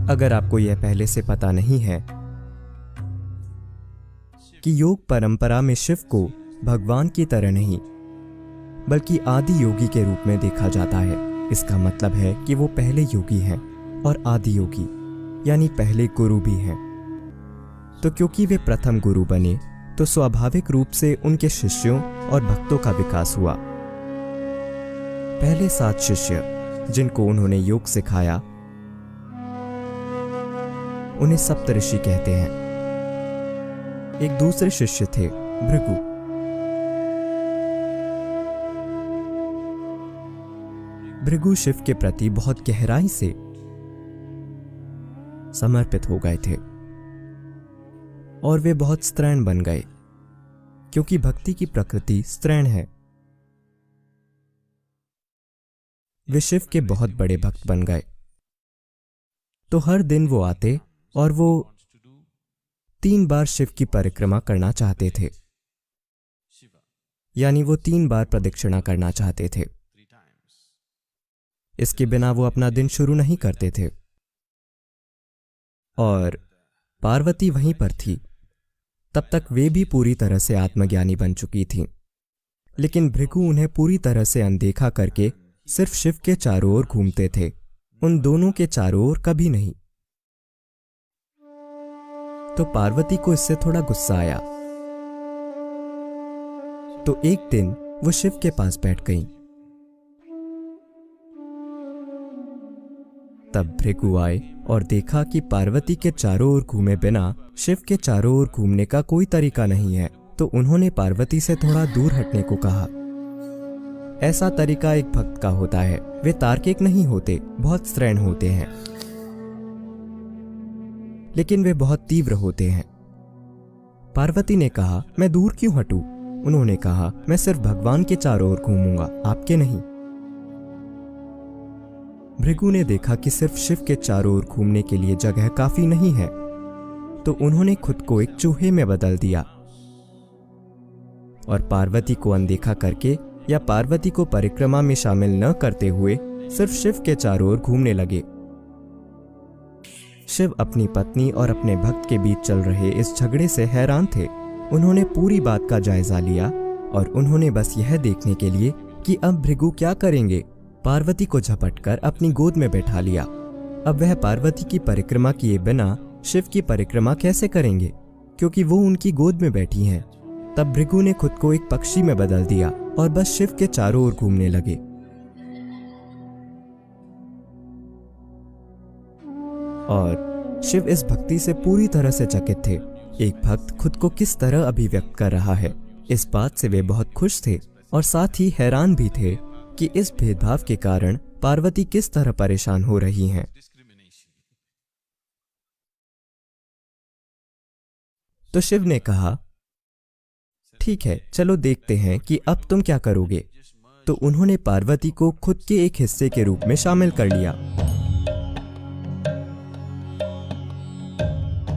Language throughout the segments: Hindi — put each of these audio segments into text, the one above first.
अगर आपको यह पहले से पता नहीं है कि योग परंपरा में शिव को भगवान की तरह नहीं बल्कि आदि योगी के रूप में देखा जाता है, इसका मतलब है कि वो पहले योगी हैं और आदि योगी यानी पहले गुरु भी हैं। तो क्योंकि वे प्रथम गुरु बने तो स्वाभाविक रूप से उनके शिष्यों और भक्तों का विकास हुआ। पहले 7 शिष्य जिनको उन्होंने योग सिखाया उन्हें सप्तऋषि कहते हैं। एक दूसरे शिष्य थे भृगु। भृगु शिव के प्रति बहुत गहराई से समर्पित हो गए थे और वे बहुत स्त्रैण बन गए, क्योंकि भक्ति की प्रकृति स्त्रैण है। वे शिव के बहुत बड़े भक्त बन गए। तो हर दिन वो आते और वो 3 बार शिव की परिक्रमा करना चाहते थे, यानी वो 3 बार प्रदक्षिणा करना चाहते थे। इसके बिना वो अपना दिन शुरू नहीं करते थे। और पार्वती वहीं पर थी। तब तक वे भी पूरी तरह से आत्मज्ञानी बन चुकी थीं। लेकिन भृगु उन्हें पूरी तरह से अनदेखा करके सिर्फ शिव के चारों ओर घूमते थे, उन दोनों के चारों ओर कभी नहीं। तो पार्वती को इससे थोड़ा गुस्सा आया। तो एक दिन वो शिव के पास बैठ गईं। तब भृगु आए और देखा कि पार्वती के चारों ओर घूमे बिना शिव के चारों ओर घूमने का कोई तरीका नहीं है। तो उन्होंने पार्वती से थोड़ा दूर हटने को कहा। ऐसा तरीका एक भक्त का होता है। वे तार्किक नहीं होते, बहुत स्त्रैण होते हैं, लेकिन वे बहुत तीव्र होते हैं। पार्वती ने कहा, मैं दूर क्यों हटूं? उन्होंने कहा, मैं सिर्फ भगवान के चारों ओर घूमूंगा, आपके नहीं। भृगु ने देखा कि सिर्फ शिव के चारों ओर घूमने के लिए जगह काफी नहीं है, तो उन्होंने खुद को एक चूहे में बदल दिया और पार्वती को अनदेखा करके या पार्वती को परिक्रमा में शामिल न करते हुए सिर्फ शिव के चारों ओर घूमने लगे। शिव अपनी पत्नी और अपने भक्त के बीच चल रहे इस झगड़े से हैरान थे। उन्होंने पूरी बात का जायजा लिया और उन्होंने बस यह देखने के लिए कि अब भृगु क्या करेंगे, पार्वती को झपटकर अपनी गोद में बैठा लिया। अब वह पार्वती की परिक्रमा किए बिना शिव की परिक्रमा कैसे करेंगे, क्योंकि वो उनकी गोद में बैठी हैं। तब भृगु ने खुद को एक पक्षी में बदल दिया और बस शिव के चारों ओर घूमने लगे। और शिव इस भक्ति से पूरी तरह से चकित थे। एक भक्त खुद को किस तरह अभिव्यक्त कर रहा है, इस बात से वे बहुत खुश थे और साथ ही हैरान भी थे कि इस भेदभाव के कारण पार्वती किस तरह परेशान हो रही हैं। तो शिव ने कहा, ठीक है, चलो देखते हैं कि अब तुम क्या करोगे। तो उन्होंने पार्वती को खुद के एक हिस्से के रूप में शामिल कर लिया।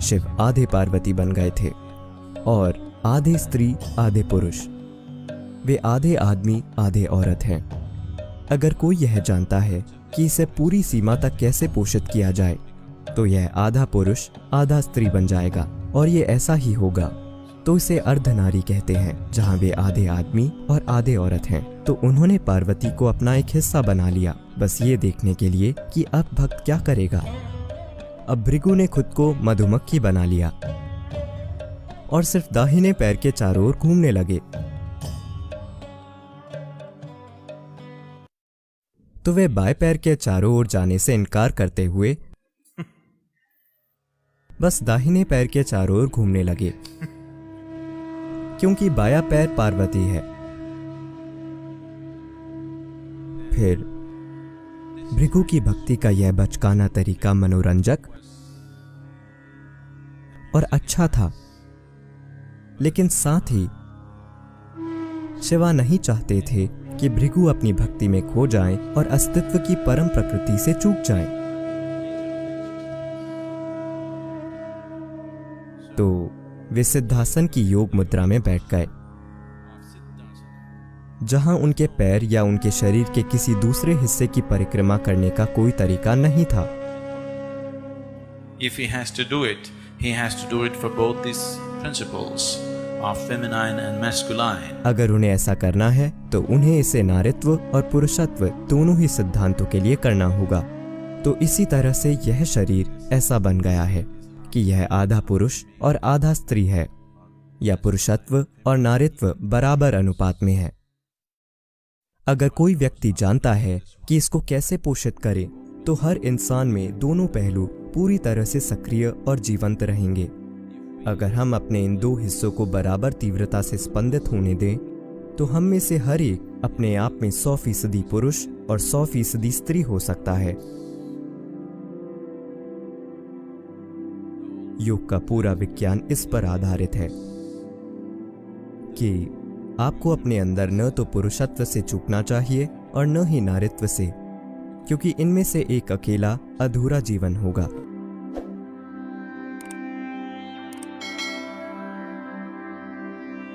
शिव आधे पार्वती बन गए थे और आधे स्त्री आधे पुरुष। वे आधे आदमी आधे औरत हैं। अगर कोई यह जानता है कि इसे पूरी सीमा तक कैसे पोषित किया जाए, तो यह आधा पुरुष आधा स्त्री बन जाएगा और ये ऐसा ही होगा। तो इसे अर्धनारी कहते हैं, जहाँ वे आधे आदमी और आधे औरत हैं। तो उन्होंने पार्वती को अपना एक हिस्सा बना लिया, बस ये देखने के लिए कि अब भक्त क्या करेगा। अब भृगु ने खुद को मधुमक्खी बना लिया और सिर्फ दाहिने पैर के चारों ओर घूमने लगे। तो वे बाएं पैर के चारों ओर जाने से इनकार करते हुए बस दाहिने पैर के चारों ओर घूमने लगे, क्योंकि बायां पैर पार्वती है। फिर भृगु की भक्ति का यह बचकाना तरीका मनोरंजक और अच्छा था, लेकिन साथ ही शिवा नहीं चाहते थे कि भृगु अपनी भक्ति में खो जाएं और अस्तित्व की परम प्रकृति से चूक जाएं। तो वे सिद्धासन की योग मुद्रा में बैठ गए, जहां उनके पैर या उनके शरीर के किसी दूसरे हिस्से की परिक्रमा करने का कोई तरीका नहीं था। If he has to do it, he has to do it for both these principles of feminine and masculine. अगर उन्हें ऐसा करना है तो उन्हें इसे नारीत्व और पुरुषत्व दोनों ही सिद्धांतों के लिए करना होगा। तो इसी तरह से यह शरीर ऐसा बन गया है कि यह आधा पुरुष और आधा स्त्री है, या पुरुषत्व और नारीत्व बराबर अनुपात में है। अगर कोई व्यक्ति जानता है कि इसको कैसे पोषित करे, तो हर इंसान में दोनों पहलू पूरी तरह से सक्रिय और जीवंत रहेंगे। अगर हम अपने इन दो हिस्सों को बराबर तीव्रता से स्पंदित होने दें, तो हम में से हर एक अपने आप में 100% पुरुष और 100% स्त्री हो सकता है। योग का पूरा विज्ञान इस पर आधारित है कि आपको अपने अंदर न तो पुरुषत्व से चूकना चाहिए और न ही नारीत्व से, क्योंकि इनमें से एक अकेला अधूरा जीवन होगा।